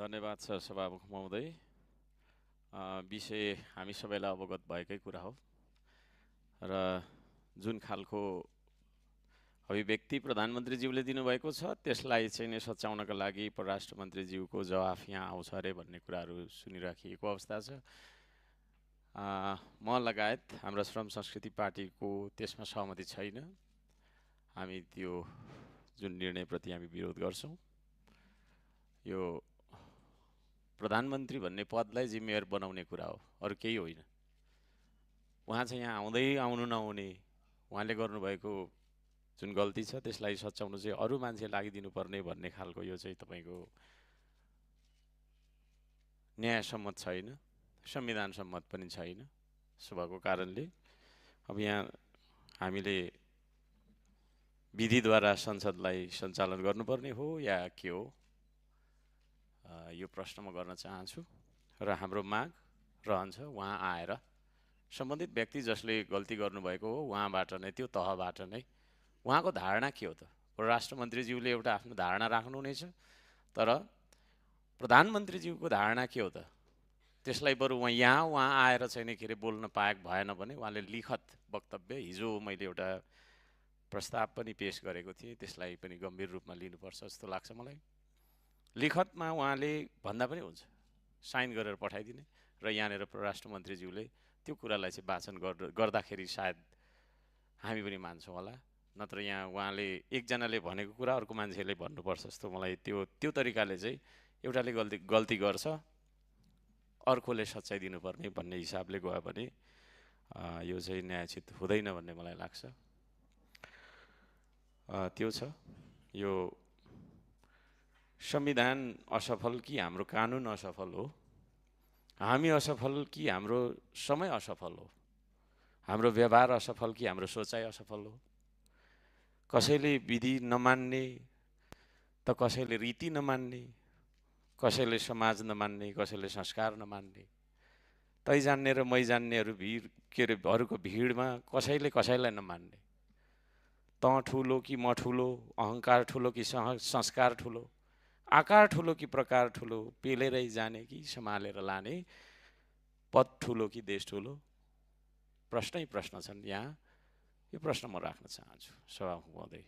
धन्यवाद छ सभामुख महोदय। विषय हामी सबैलाई अवगत भएकै कुरा हो र जुन खालको अभिव्यक्ति प्रधानमन्त्रीज्यूले दिनुभएको छ त्यसलाई चाहिँ सच्याउनका लागि परराष्ट्र मन्त्रीज्यूको जवाफ यहाँ आउँछ अरे भन्ने कुराहरू सुनिराखिएको अवस्था छ। म लगायत हाम्रो श्रम संस्कृति पार्टीको त्यसमा सहमति छैन। हामी त्यो जुन निर्णयप्रति हामी विरोध गर्छौँ। यो प्रधानमन्त्री भन्ने पदलाई जिम्मेवार बनाउने कुरा हो, अरू केही होइन। उहाँ चाहिँ यहाँ आउनु नहुने, उहाँले गर्नुभएको जुन गल्ती छ त्यसलाई सच्याउनु चाहिँ अरू मान्छे लागिदिनुपर्ने भन्ने खालको यो चाहिँ तपाईँको न्यायसम्मत छैन, संविधान सम्मत पनि छैन। सुभाको कारणले अब यहाँ हामीले विधिद्वारा संसदलाई सञ्चालन गर्नुपर्ने हो या के हो, यो प्रश्न म गर्न चाहन्छु र हाम्रो माग रहन्छ उहाँ आएर सम्बन्धित व्यक्ति जसले गल्ती गर्नुभएको हो उहाँबाट नै, त्यो तहबाट नै उहाँको धारणा के हो त। परराष्ट्र मन्त्रीज्यूले एउटा आफ्नो धारणा राख्नुहुनेछ, तर प्रधानमन्त्रीज्यूको धारणा के हो त त्यसलाई बरु उहाँ आएर चाहिँ नि के अरे बोल्न पाएको भएन भने उहाँले लिखत वक्तव्य, हिजो मैले एउटा प्रस्ताव पनि पेश गरेको थिएँ, त्यसलाई पनि गम्भीर रूपमा लिनुपर्छ जस्तो लाग्छ मलाई। लिखतमा उहाँले भन्दा पनि हुन्छ, साइन गरेर पठाइदिने र यहाँनिर परराष्ट्र मन्त्रीज्यूले त्यो कुरालाई चाहिँ वाचन गर्दाखेरि सायद हामी पनि मान्छौँ होला। नत्र यहाँ उहाँले एकजनाले भनेको कुरा अर्को मान्छेले भन्नुपर्छ जस्तो मलाई त्यो तरिकाले चाहिँ एउटाले गल्ती गर्छ अर्कोले सच्याइ दिनुपर्ने भन्ने हिसाबले गयो भने यो चाहिँ न्यायोचित हुँदैन भन्ने मलाई लाग्छ। त्यो छ। यो संविधान असफल कि हाम्रो कानुन असफल हो, हामी असफल कि हाम्रो समय असफल हो, हाम्रो व्यवहार असफल कि हाम्रो सोचाइ असफल हो। कसैले विधि नमान्ने त कसैले रीति नमान्ने, कसैले समाज नमान्ने, कसैले संस्कार नमान्ने, तै जान्ने र मै जान्नेहरू अरूको भिडमा कसैले कसैलाई नमान्ने, त ठुलो कि म ठुलो, अहङ्कार ठुलो कि संस्कार ठुलो, आकार ठुलो कि प्रकार ठुलो, पेलेरै जाने कि सम्हालेर लाने, पद ठुलो कि देश ठुलो, प्रश्नै प्रश्न छन् यहाँ। यो प्रश्न म राख्न चाहन्छु सभामुख महोदय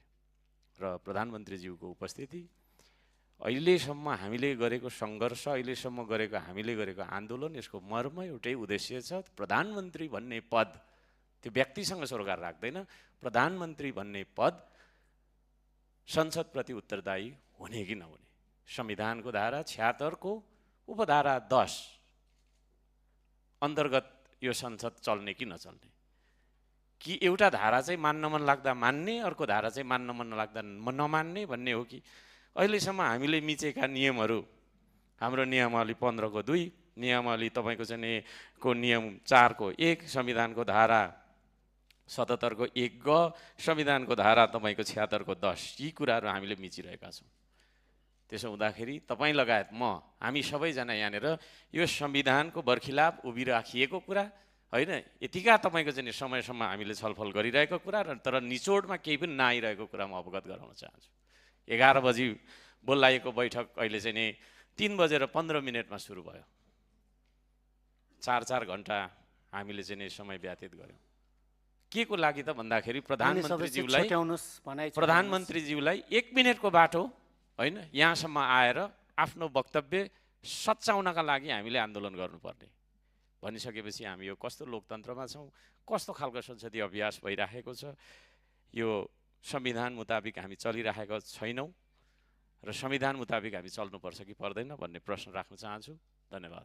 र प्रधानमन्त्रीज्यूको उपस्थिति। अहिलेसम्म हामीले गरेको सङ्घर्ष, अहिलेसम्म हामीले गरेको आन्दोलन, यसको मर्म एउटै उद्देश्य छ, प्रधानमन्त्री भन्ने पद त्यो व्यक्तिसँग सरोकार राख्दैन। प्रधानमन्त्री भन्ने पद संसदप्रति उत्तरदायी हुने कि नहुने, संविधानको धारा 76 को उपधारा 10 अन्तर्गत यो संसद चल्ने कि नचल्ने, कि एउटा धारा चाहिँ मान्न मन लाग्दा मान्ने, अर्को धारा चाहिँ मान्न मन लाग्दा नमान्ने भन्ने हो कि अहिलेसम्म हामीले मिचेका नियमहरू, हाम्रो नियमावली 15 को 2, नियमावली तपाईँको चाहिँ को नियम 4 को 1, संविधानको धारा 77 को 1 ग, संविधानको धारा तपाईँको 76 को 10, यी कुराहरू हामीले मिचिरहेका छौँ। त्यसो हुँदाखेरि तपाईँ लगायत हामी सबैजना यहाँनिर यो संविधानको बर्खिलाफ उभिराखिएको कुरा होइन, यतिका तपाईँको चाहिँ समयसम्म हामीले छलफल गरिरहेको कुरा तर निचोडमा केही पनि नआइरहेको कुरा म अवगत गराउन चाहन्छु। 11 बजी बोलाइएको बैठक अहिले चाहिँ नि 3:15 सुरु भयो। 4 घण्टा हामीले चाहिँ नि समय व्यतीत गऱ्यौँ। के को लागि त भन्दाखेरि प्रधानमन्त्रीज्यूलाई 1 मिनेटको बाटो होइन, यहाँसम्म आएर आफ्नो वक्तव्य सच्याउनका लागि हामीले आन्दोलन गर्नुपर्ने भनिसकेपछि हामी यो कस्तो लोकतन्त्रमा छौँ, कस्तो खालको संसदीय अभ्यास भइराखेको छ, यो संविधान मुताबिक हामी चलिराखेका छैनौँ र संविधान मुताबिक हामी चल्नुपर्छ कि पर्दैन भन्ने प्रश्न राख्न चाहन्छु। धन्यवाद।